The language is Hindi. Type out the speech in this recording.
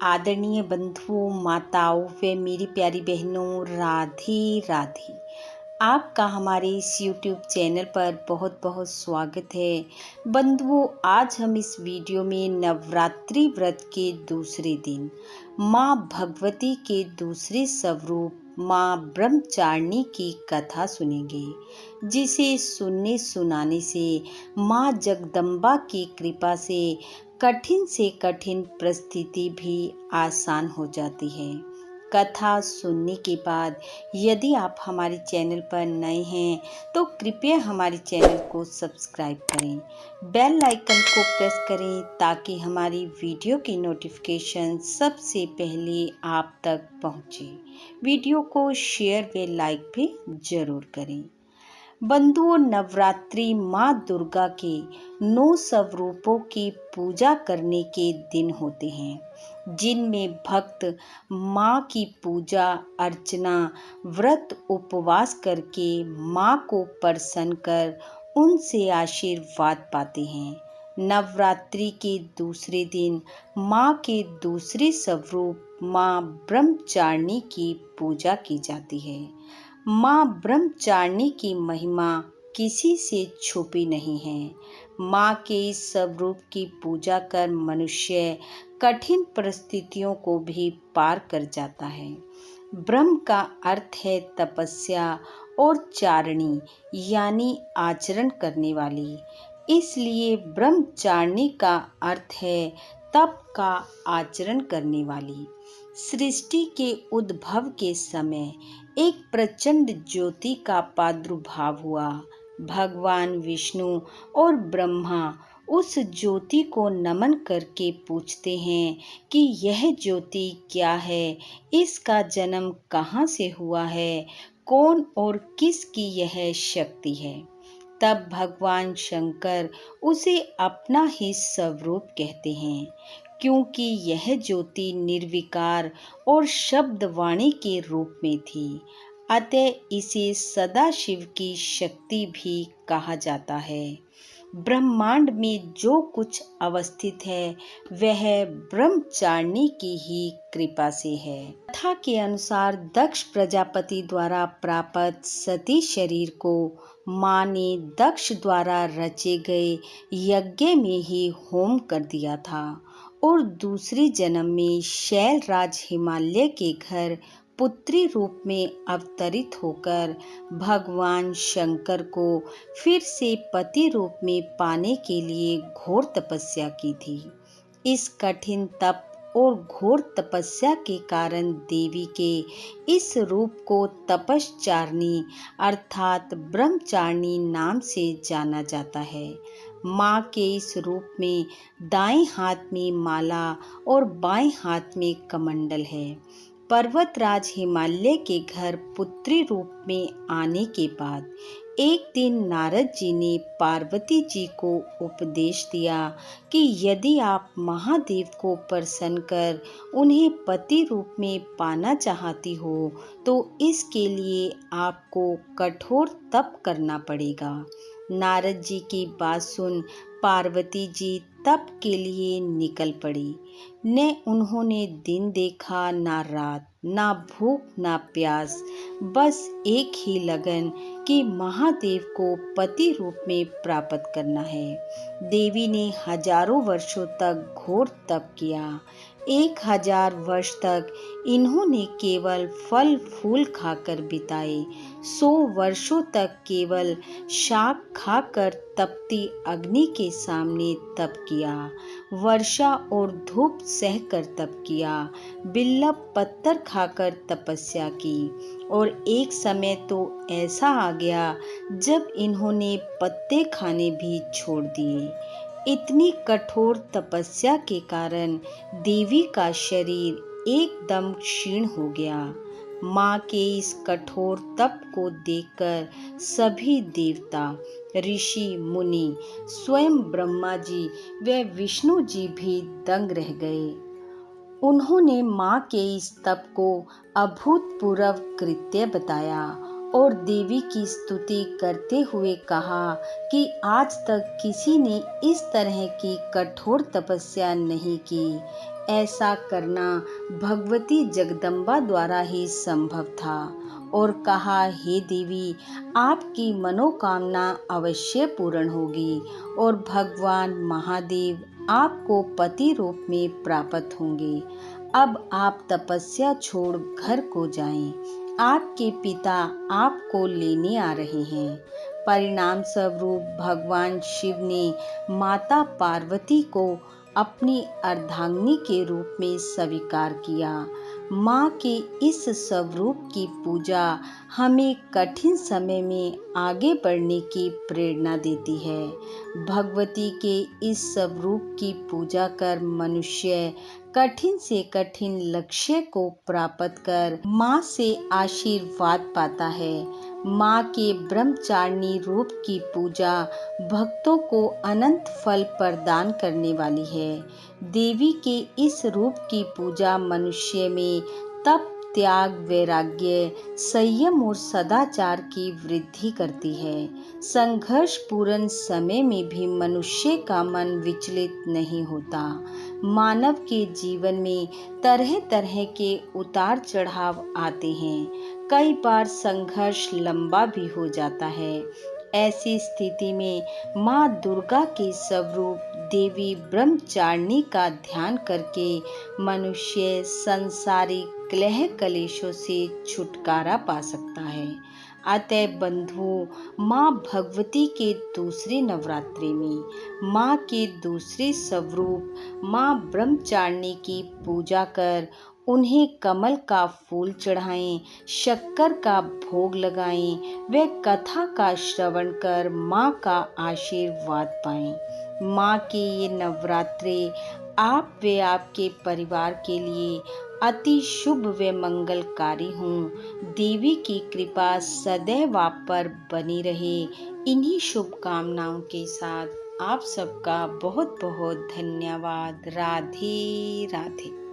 आदरणीय बंधुओं, माताओं व मेरी प्यारी बहनों, राधे राधे। आपका हमारे इस YouTube चैनल पर बहुत बहुत स्वागत है। बंधुओं, आज हम इस वीडियो में नवरात्रि व्रत के दूसरे दिन माँ भगवती के दूसरे स्वरूप माँ ब्रह्मचारिणी की कथा सुनेंगे, जिसे सुनने सुनाने से माँ जगदम्बा की कृपा से कठिन से कठिन परिस्थिति भी आसान हो जाती है। कथा सुनने के बाद यदि आप हमारे चैनल पर नए हैं तो कृपया हमारे चैनल को सब्सक्राइब करें, बेल आइकन को प्रेस करें ताकि हमारी वीडियो की नोटिफिकेशन सबसे पहले आप तक पहुंचे। वीडियो को शेयर व लाइक भी जरूर करें। बंधुओं, नवरात्रि माँ दुर्गा के 9 स्वरूपों की पूजा करने के दिन होते हैं, जिनमें भक्त माँ की पूजा अर्चना व्रत उपवास करके माँ को प्रसन्न कर उनसे आशीर्वाद पाते हैं। नवरात्रि के दूसरे दिन माँ के दूसरे स्वरूप माँ ब्रह्मचारिणी की पूजा की जाती है। माँ ब्रह्मचारिणी की महिमा किसी से छुपी नहीं है। माँ के इस स्वरूप की पूजा कर मनुष्य कठिन परिस्थितियों को भी पार कर जाता है। ब्रह्म का अर्थ है तपस्या और चारिणी यानी आचरण करने वाली, इसलिए ब्रह्मचारिणी का अर्थ है तप का आचरण करने वाली। सृष्टि के उद्भव के समय एक प्रचंड ज्योति का प्रादुर्भाव हुआ। भगवान विष्णु और ब्रह्मा उस ज्योति को नमन करके पूछते हैं कि यह ज्योति क्या है, इसका जन्म कहाँ से हुआ है, कौन और किसकी यह शक्ति है। तब भगवान शंकर उसे अपना ही स्वरूप कहते हैं, क्योंकि यह ज्योति निर्विकार और शब्दवाणी के रूप में थी। अतः इसे सदाशिव की शक्ति भी कहा जाता है। ब्रह्मांड में जो कुछ अवस्थित है वह ब्रह्मचारिणी की ही कृपा से है। कथा के अनुसार दक्ष प्रजापति द्वारा प्राप्त सती शरीर को माँ ने दक्ष द्वारा रचे गए यज्ञ में ही होम कर दिया था और दूसरे जन्म में शैलराज हिमालय के घर पुत्री रूप में अवतरित होकर भगवान शंकर को फिर से पति रूप में पाने के लिए घोर तपस्या की थी। इस कठिन तप और घोर तपस्या के कारण देवी के इस रूप को तपश्चारिणी अर्थात ब्रह्मचारिणी नाम से जाना जाता है। माँ के इस रूप में दाएं हाथ में माला और बाएं हाथ में कमंडल है। पर्वतराज हिमालय के घर पुत्री रूप में आने के बाद एक दिन नारद जी ने पार्वती जी को उपदेश दिया कि यदि आप महादेव को प्रसन्न कर उन्हें पति रूप में पाना चाहती हो तो इसके लिए आपको कठोर तप करना पड़ेगा। नारद जी की बात सुन पार्वती जी तप के लिए निकल पड़ी। न उन्होंने दिन देखा ना रात, ना भूख ना प्यास, बस एक ही लगन कि महादेव को पति रूप में प्राप्त करना है। देवी ने हजारों वर्षों तक घोर तप किया। 1000 वर्ष तक इन्होंने केवल फल फूल खाकर बिताए। 100 वर्षों तक केवल शाक खाकर तपती अग्नि के सामने तप किया। वर्षा और धूप सहकर तप किया। बिल्व पत्थर खाकर तपस्या की और एक समय तो ऐसा आ गया जब इन्होंने पत्ते खाने भी छोड़ दिए। इतनी कठोर तपस्या के कारण देवी का शरीर एकदम क्षीण हो गया। माँ के इस कठोर तप को देखकर सभी देवता, ऋषि मुनि, स्वयं ब्रह्मा जी व विष्णु जी भी दंग रह गए। उन्होंने माँ के इस तप को अभूतपूर्व कृत्य बताया और देवी की स्तुति करते हुए कहा कि आज तक किसी ने इस तरह की कठोर तपस्या नहीं की। ऐसा करना भगवती जगदम्बा द्वारा ही संभव था और कहा, हे देवी, आपकी मनोकामना अवश्य पूर्ण होगी और भगवान महादेव आपको पति रूप में प्राप्त होंगे। अब आप तपस्या छोड़ घर को जाएं। आपके पिता आपको लेने आ रहे हैं। परिणाम स्वरूप भगवान शिव ने माता पार्वती को अपनी अर्धांगिनी के रूप में स्वीकार किया। माँ के इस स्वरूप की पूजा हमें कठिन समय में आगे बढ़ने की प्रेरणा देती है। भगवती के इस स्वरूप की पूजा कर मनुष्य कठिन से कठिन लक्ष्य को प्राप्त कर माँ से आशीर्वाद पाता है। माँ के ब्रह्मचारिणी रूप की पूजा भक्तों को अनंत फल प्रदान करने वाली है। देवी के इस रूप की पूजा मनुष्य में तप, त्याग, वैराग्य, संयम और सदाचार की वृद्धि करती है। संघर्षपूर्ण समय में भी मनुष्य का मन विचलित नहीं होता। मानव के जीवन में तरह तरह के उतार चढ़ाव आते हैं। कई बार संघर्ष लंबा भी हो जाता है। ऐसी स्थिति में माँ दुर्गा के स्वरूप देवी ब्रह्मचारिणी का ध्यान करके मनुष्य सांसारिक कलह कलेशों से छुटकारा पा सकता है। अतः बंधुओं, माँ भगवती के दूसरे नवरात्रि में माँ के दूसरे स्वरूप माँ ब्रह्मचारिणी की पूजा कर उन्हें कमल का फूल चढ़ाएं, शक्कर का भोग लगाएं, वे कथा का श्रवण कर माँ का आशीर्वाद पाएं। माँ के ये नवरात्रे आप व आपके परिवार के लिए अति शुभ व मंगलकारी हों। देवी की कृपा सदैव आप पर बनी रहे। इन्हीं शुभकामनाओं के साथ आप सबका बहुत बहुत धन्यवाद। राधे राधे।